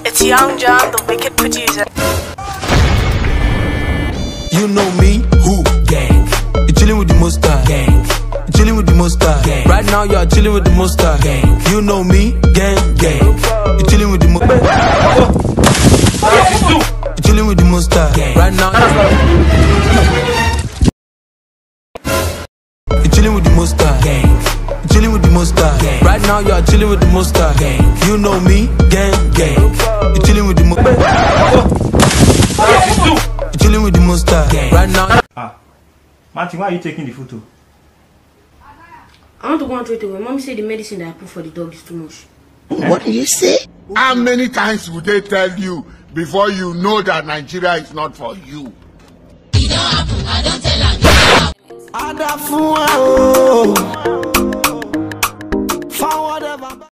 It's Young John, the wicked producer. You know me, who? Gang. You chilling with the Monster. Gang. You chilling with the Monster. Gang. Right now you are chilling with the Monster. Gang. You know me, gang, gang. You chilling with the Monster. You chilling with the Monster. Gang. Right now. You chilling with the Monster. Gang. You chilling with the Monster. Gang. Right now you are chilling with the Monster. Gang. You know me, gang, gang. You chilling with the Monster. You chilling with the Monster. Gang. Right now. Martin, why are you taking the photo? I want to go and throw it away. Mommy said the medicine that I put for the dog is too much. What did you say? How many times would they tell you before you know that Nigeria is not for you? It don't happen. I don't tell her.